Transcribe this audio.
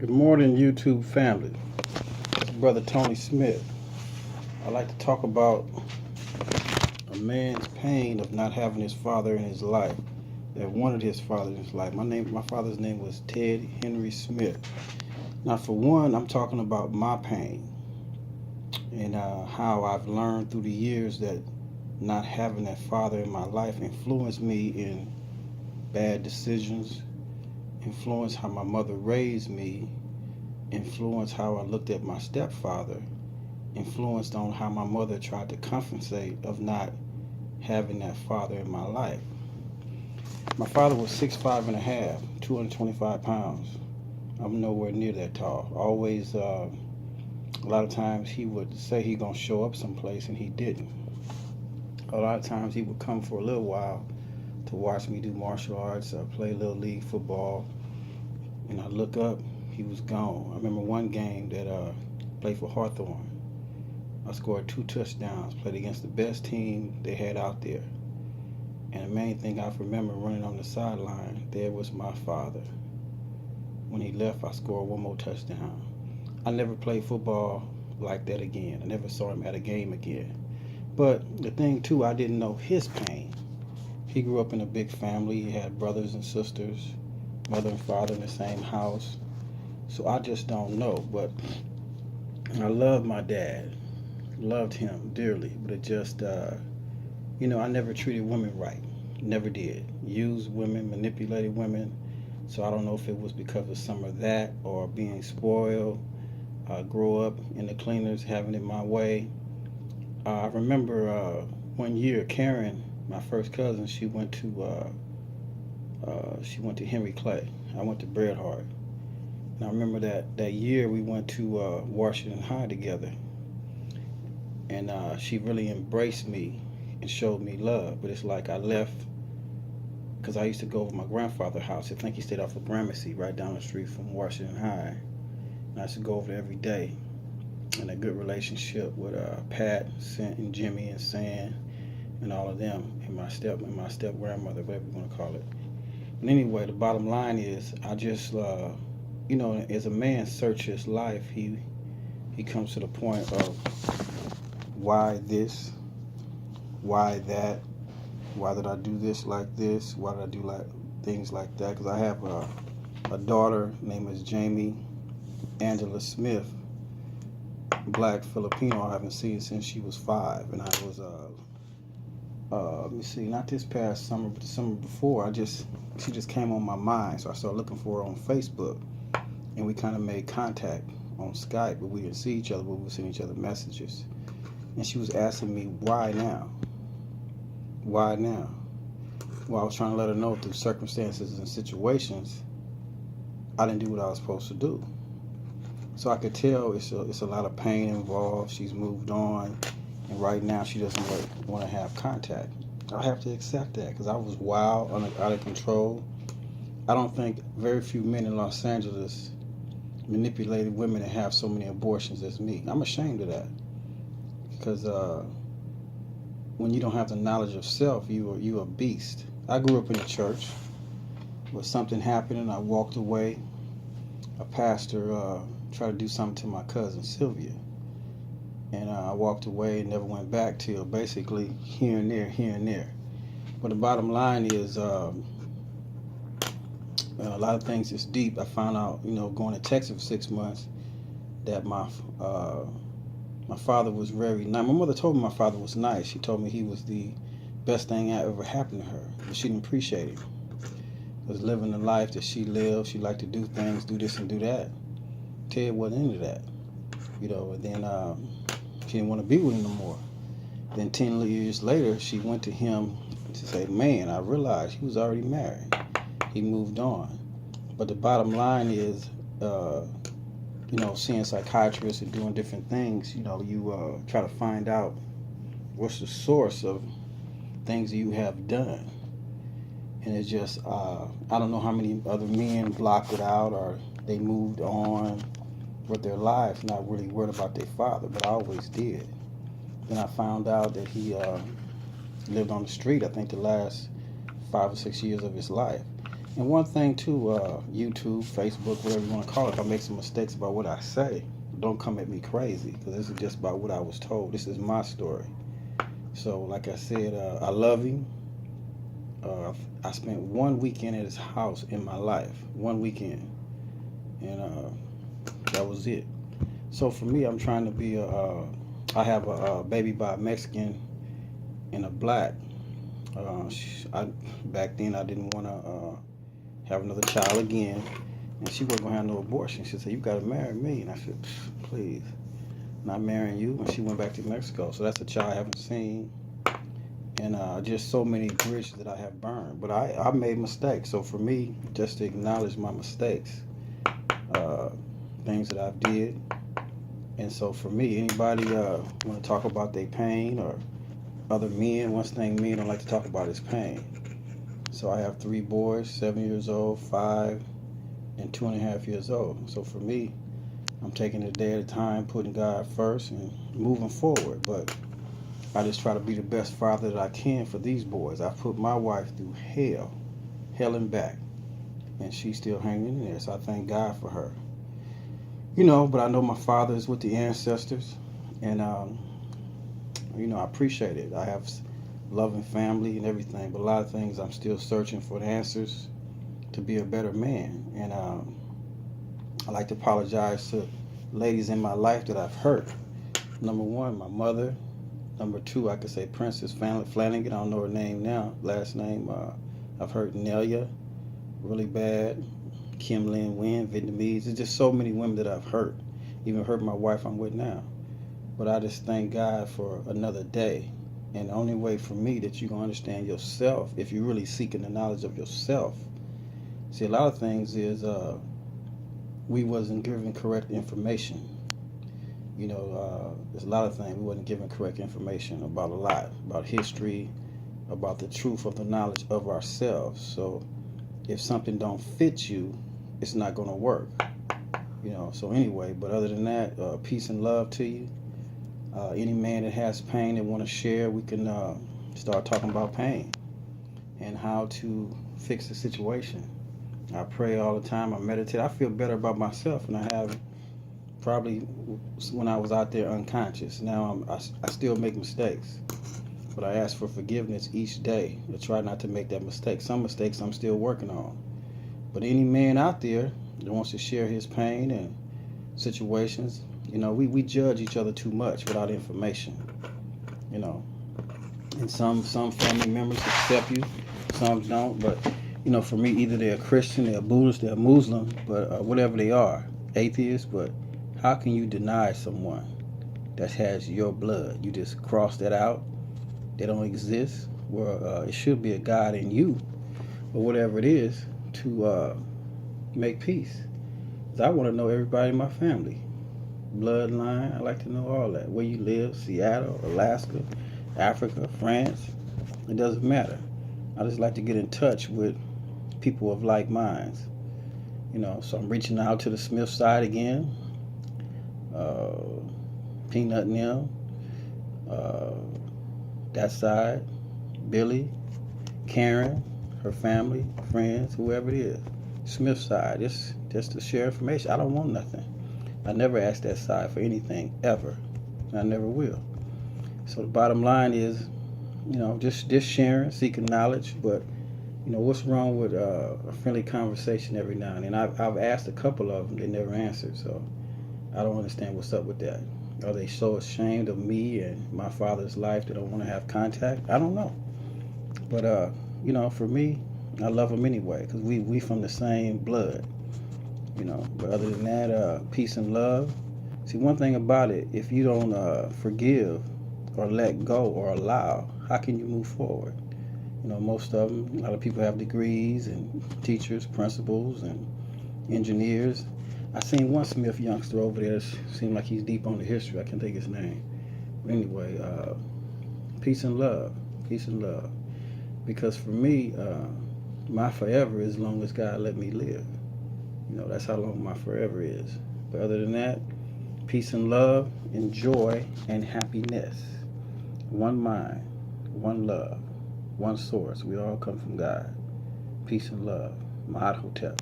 Good morning, YouTube family. It's Brother Tony Smith. I like to talk about a man's pain of not having his father in his life, that wanted his father in his life. My father's name was Ted Henry Smith. Now, for one, I'm talking about my pain and how I've learned through the years that not having that father in my life influenced me in bad decisions, influenced how my mother raised me, influenced how I looked at my stepfather, influenced on how my mother tried to compensate of not having that father in my life. My father was 6'5" and a half, 225 pounds. I'm nowhere near that tall. Always, a lot of times he would say he gonna show up someplace and he didn't. A lot of times he would come for a little while to watch me do martial arts, play little league football, and I look up, he was gone. I remember one game that played for Hawthorne. I scored 2 touchdowns, played against the best team they had out there. And the main thing I remember running on the sideline, there was my father. When he left, I scored 1 more touchdown. I never played football like that again. I never saw him at a game again. But the thing too, I didn't know his pain. He grew up in a big family. He had brothers and sisters, mother and father in the same house. So I just don't know. But I love my dad. Loved him dearly. But it just, I never treated women right. Never did. Used women, manipulated women. So I don't know if it was because of some of that or being spoiled. Grow up in the cleaners, having it my way. I remember one year, Karen, my first cousin, she went to Henry Clay. I went to Bret Hart. And I remember that year we went to Washington High together. And she really embraced me and showed me love. But it's like I left because I used to go over my grandfather's house. I think he stayed off of Gramercy, right down the street from Washington High. And I used to go over there every day. And a good relationship with Pat, Cent, and Jimmy, and San, and all of them, and my step grandmother, whatever you want to call it. But anyway, the bottom line is, I just, as a man searches his life, he comes to the point of why this, why that, why did I do this like this, why did I do like things like that? Because I have a daughter named is Jamie Angela Smith, black Filipino. I haven't seen since she was 5, and I was let me see, not this past summer, but the summer before. She just came on my mind, so I started looking for her on Facebook, and we kind of made contact on Skype, but we didn't see each other, but we would send each other messages. And she was asking me, why now? Why now? Well, I was trying to let her know through circumstances and situations, I didn't do what I was supposed to do. So I could tell it's a lot of pain involved. She's moved on, and right now she doesn't want to have contact. I have to accept that because I was wild, out of control. I don't think very few men in Los Angeles manipulated women and have so many abortions as me. I'm ashamed of that because when you don't have the knowledge of self, you a beast. I grew up in the church. When something happened and I walked away, a pastor tried to do something to my cousin Sylvia, and I walked away and never went back till basically here and there. But the bottom line is, a lot of things is deep. I found out, going to Texas for 6 months, that my father was very nice. My mother told me my father was nice. She told me he was the best thing that ever happened to her, but she didn't appreciate it. Was living the life that she lived. She liked to do things, do this and do that. Ted wasn't into that, and then she didn't want to be with him no more. Then 10 years later, she went to him to say, man, I realized he was already married. He moved on. But the bottom line is, seeing psychiatrists and doing different things, you try to find out what's the source of things that you have done. And it's just, I don't know how many other men blocked it out or they moved on with their lives, not really worried about their father, but I always did. Then I found out that he lived on the street, I think the last 5 or 6 years of his life. And one thing too, YouTube, Facebook, whatever you want to call it, if I make some mistakes about what I say, don't come at me crazy, because this is just about what I was told. This is my story. So, like I said, I love him. I spent one weekend at his house in my life, one weekend, and that was it. So for me, I'm trying to be I have a baby by a Mexican and a black. I back then I didn't want to have another child again, and she wasn't gonna have no abortion. She said, "You gotta marry me," and I said, "Please, not marrying you." And she went back to Mexico. So that's a child I haven't seen, and just so many bridges that I have burned. But I made mistakes. So for me, just to acknowledge my mistakes, uh, things that I've did. And so for me, anybody want to talk about their pain or other men, one thing men don't like to talk about is pain. So I have 3 boys, 7 years old, 5, and 2.5 years old. So for me, I'm taking it a day at a time, putting God first and moving forward. But I just try to be the best father that I can for these boys. I put my wife through hell and back, and she's still hanging in there. So I thank God for her. But I know my father is with the ancestors, and I appreciate it. I have loving family and everything, but a lot of things I'm still searching for the answers to be a better man. And I like to apologize to ladies in my life that I've hurt. Number one, my mother. Number two, I could say Princess Flanagan. I don't know her name now, last name. I've hurt Nelia really bad. Kim Lin Win, Vietnamese. There's just so many women that I've hurt. Even hurt my wife I'm with now. But I just thank God for another day. And the only way for me that you're going to understand yourself, if you're really seeking the knowledge of yourself. See, a lot of things is we wasn't given correct information. There's a lot of things we wasn't given correct information about a lot, about history, about the truth of the knowledge of ourselves. So if something don't fit you, it's not going to work. So anyway, but other than that, peace and love to you. Any man that has pain and want to share, we can start talking about pain and how to fix the situation. I pray all the time. I meditate. I feel better about myself than I have probably when I was out there unconscious. Now I still make mistakes, but I ask for forgiveness each day to try not to make that mistake. Some mistakes I'm still working on. But any man out there that wants to share his pain and situations, we judge each other too much without information. And some family members accept you, some don't. But for me, either they're Christian, they're Buddhist, they're Muslim, but whatever they are, atheist. But how can you deny someone that has your blood? You just cross that out. They don't exist. Well, it should be a God in you, or whatever it is, to make peace. 'Cause I want to know everybody in my family, bloodline. I like to know all that. Where you live, Seattle, Alaska, Africa, France. It doesn't matter. I just like to get in touch with people of like minds. So I'm reaching out to the Smith side again. Peanut and them. That side. Billy, Karen, her family, friends, whoever it is. Smith side, just to share information. I don't want nothing. I never asked that side for anything, ever. And I never will. So the bottom line is, just sharing, seeking knowledge. But, what's wrong with a friendly conversation every now and then? I've asked a couple of them, they never answered. So I don't understand what's up with that. Are they so ashamed of me and my father's life they don't want to have contact? I don't know. But, for me, I love them anyway, because we from the same blood. But other than that, peace and love. See, one thing about it, if you don't forgive or let go or allow, how can you move forward? Most of them, a lot of people have degrees and teachers, principals, and engineers. I seen one Smith youngster over there that seemed like he's deep on the history. I can't think his name. But anyway, peace and love. Peace and love. Because for me, my forever is as long as God let me live. That's how long my forever is. But other than that, peace and love, and joy and happiness. One mind, one love, one source. We all come from God. Peace and love. Ma'at Hotel.